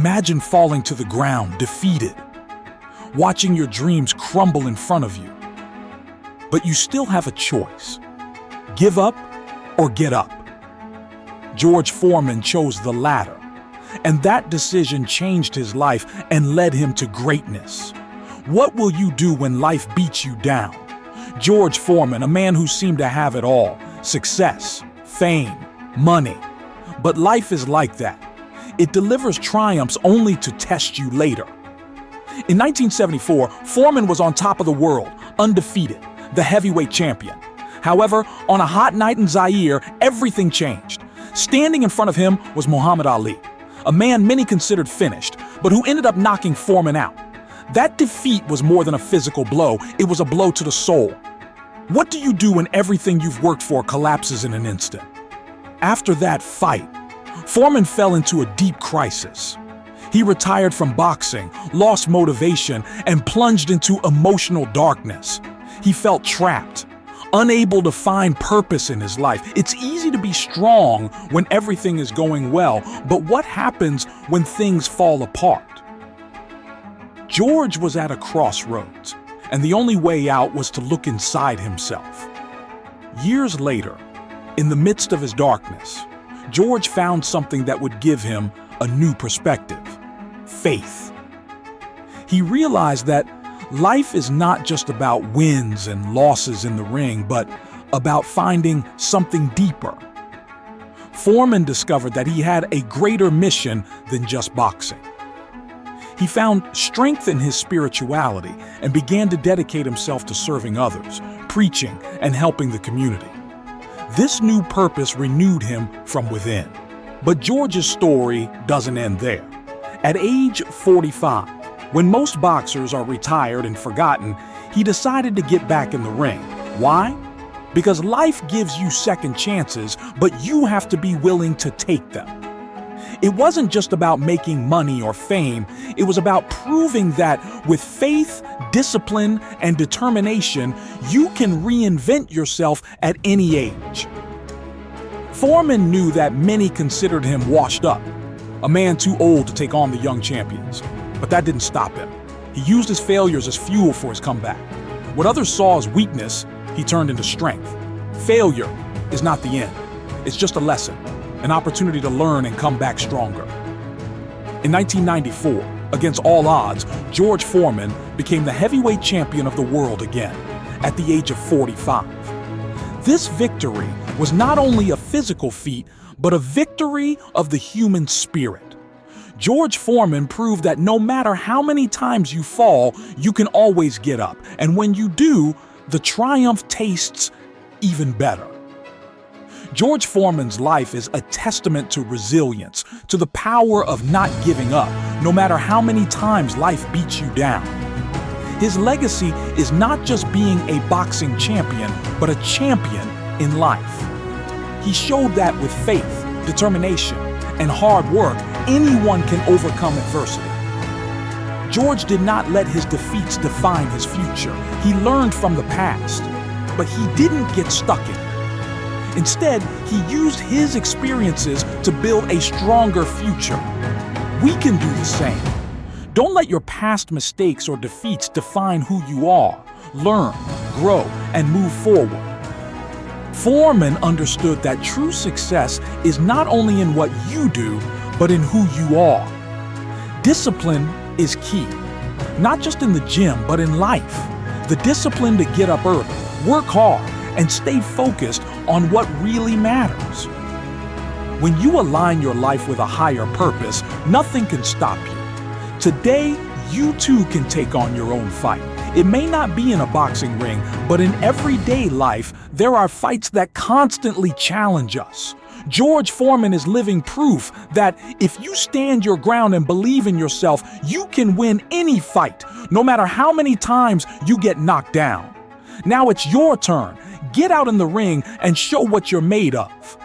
Imagine falling to the ground, defeated, watching your dreams crumble in front of you. But you still have a choice. Give up or get up. George Foreman chose the latter, and that decision changed his life and led him to greatness. What will you do when life beats you down? George Foreman, a man who seemed to have it all: success, fame, money. But life is like that. It delivers triumphs only to test you later. In 1974, Foreman was on top of the world, undefeated, the heavyweight champion. However, on a hot night in Zaire, everything changed. Standing in front of him was Muhammad Ali, a man many considered finished, but who ended up knocking Foreman out. That defeat was more than a physical blow, it was a blow to the soul. What do you do when everything you've worked for collapses in an instant? After that fight, Foreman fell into a deep crisis. He retired from boxing, lost motivation, and plunged into emotional darkness. He felt trapped, unable to find purpose in his life. It's easy to be strong when everything is going well, but what happens when things fall apart? George was at a crossroads, and the only way out was to look inside himself. Years later, in the midst of his darkness, George found something that would give him a new perspective: faith. He realized that life is not just about wins and losses in the ring, but about finding something deeper. Foreman discovered that he had a greater mission than just boxing. He found strength in his spirituality and began to dedicate himself to serving others, preaching, and helping the community. This new purpose renewed him from within. But George's story doesn't end there. At age 45, when most boxers are retired and forgotten, he decided to get back in the ring. Why? Because life gives you second chances, but you have to be willing to take them. It wasn't just about making money or fame, it was about proving that with faith, discipline, and determination, you can reinvent yourself at any age. Foreman knew that many considered him washed up, a man too old to take on the young champions. But that didn't stop him. He used his failures as fuel for his comeback. What others saw as weakness, he turned into strength. Failure is not the end. It's just a lesson, an opportunity to learn and come back stronger. In 1994, against all odds, George Foreman became the heavyweight champion of the world again, at the age of 45. This victory was not only a physical feat, but a victory of the human spirit. George Foreman proved that no matter how many times you fall, you can always get up. And when you do, the triumph tastes even better. George Foreman's life is a testament to resilience, to the power of not giving up, no matter how many times life beats you down. His legacy is not just being a boxing champion, but a champion in life. He showed that with faith, determination, and hard work, anyone can overcome adversity. George did not let his defeats define his future. He learned from the past, but he didn't get stuck in it. Instead, he used his experiences to build a stronger future. We can do the same. Don't let your past mistakes or defeats define who you are. Learn, grow, and move forward. Foreman understood that true success is not only in what you do, but in who you are. Discipline is key, not just in the gym, but in life. The discipline to get up early, work hard, and stay focused on what really matters. When you align your life with a higher purpose, nothing can stop you. Today, you too can take on your own fight. It may not be in a boxing ring, but in everyday life, there are fights that constantly challenge us. George Foreman is living proof that if you stand your ground and believe in yourself, you can win any fight, no matter how many times you get knocked down. Now it's your turn. Get out in the ring and show what you're made of.